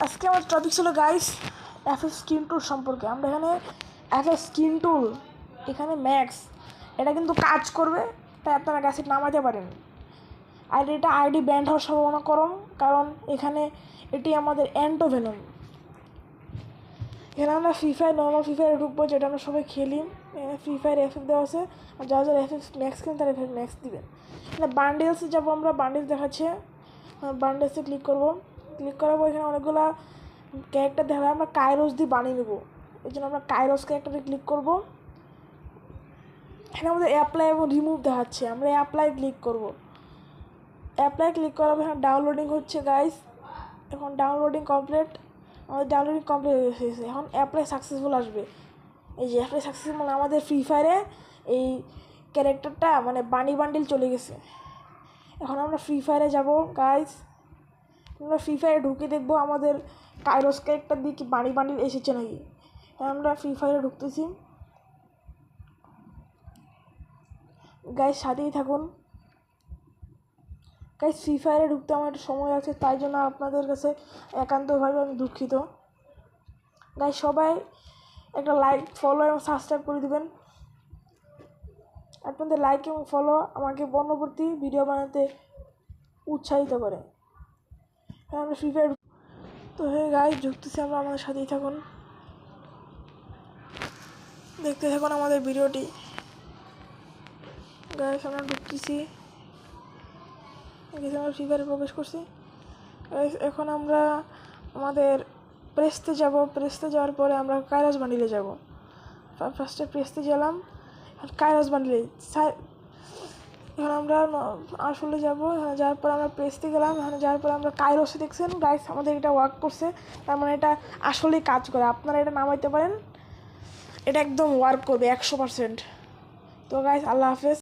আজকে আমার টপিক ছিল গাইস এফএস স্কিন টুল সম্পর্কে। আমরা এখানে এফএস স্কিন টুল এখানে ম্যাক্স এটা কিন্তু কাজ করবে, তাই আপনারা কাছে নামাতে পারেন। আর এটা আইডি ব্যান্ড হওয়ার সম্ভাবনা কম, কারণ এখানে এটি আমাদের অ্যান্টোভেনম। এখানে আমরা ফ্রি ফায়ার নর্মাল ফ্রি ফায়ারে ঢুকবো, যেটা আমরা সবাই খেলি। ফ্রি ফায়ার এফএফ দেওয়া আছে, আর যারা যারা এফএফ ম্যাক্স কিনে তারা এফএফ ম্যাক্স দিবেন। এখানে বান্ডেলসে যাবো আমরা, বান্ডেলস দেখাচ্ছে, বান্ডেলসে ক্লিক করবো। ক্লিক করার পর এখানে অনেকগুলো ক্যারেক্টার দেখাবে, আমরা কাইরোস দিয়ে বানিয়ে নেবো। এই জন্য আমরা কাইরোস ক্যারেক্টারে ক্লিক করবো। এখানে আমাদের অ্যাপ্লাই এবং রিমুভ দেখাচ্ছে, আমরা অ্যাপ্লাই ক্লিক করবো। অ্যাপ্লাই ক্লিক করার পর এখানে ডাউনলোডিং হচ্ছে গাইস। এখন ডাউনলোডিং কমপ্লিট, আমাদের ডাউনলোডিং কমপ্লিট হয়ে গেছে। এখন অ্যাপ্লাই সাকসেসফুল আসবে। এই যে অ্যাপ্লাই সাকসেসফুল মানে আমাদের ফ্রি ফায়ারে এই ক্যারেক্টারটা মানে বানি বান্ডিল চলে গেছে। এখন আমরা ফ্রি ফায়ারে যাব গাইস। আমরা ফ্রি ফায়ারে ঢুকে দেখবো আমাদের কাইরোস ক্যারেক্টার দিয়ে কি বানি বান্ডিল এসেছে নাকি। আমরা ফ্রি ফায়ারে ঢুকতেছি গাইস, সাথেই থাকুন গাইস। ফ্রি ফায়ারে ঢুকতে আমার একটু সময় আছে, তাই জন্য আপনাদের কাছে একান্তভাবে আমি দুঃখিত গাইস। সবাই একটা লাইক, ফলো এবং সাবস্ক্রাইব করে দেবেন। আপনাদের লাইক এবং ফলো আমাকে পরবর্তী ভিডিও বানাতে উৎসাহিত করে। হ্যাঁ, আমরা ফ্রি ফায়ার তো হয়ে গাইস ঢুকতেছি আমরা, আমাদের সাথেই থাকুন, দেখতে থাকুন আমাদের ভিডিওটি গাইস। আমরা ঢুকতেছি, আমরা ফ্রি ফায়ারে প্রবেশ করছি গাইস। এখন আমরা আমাদের প্রেসতে যাব, প্রেসতে যাওয়ার পরে আমরা কাইরোস বান্ডিলে যাব। ফার্স্টে প্রেসতে গেলাম, কাইরোস বান্ডিলে এখন আমরা আসলে যাব। এখানে যাওয়ার পর আমরা প্রেসতে গেলাম, এখানে যাওয়ার পর আমরা কাইরোসে দেখছেন গাইস আমাদের এটা ওয়ার্ক করছে, তার মানে এটা আসলেই কাজ করে। আপনারা এটা নামাইতে পারেন, এটা একদম ওয়ার্ক করবে 100%। তো গাইস আল্লাহ হাফেজ।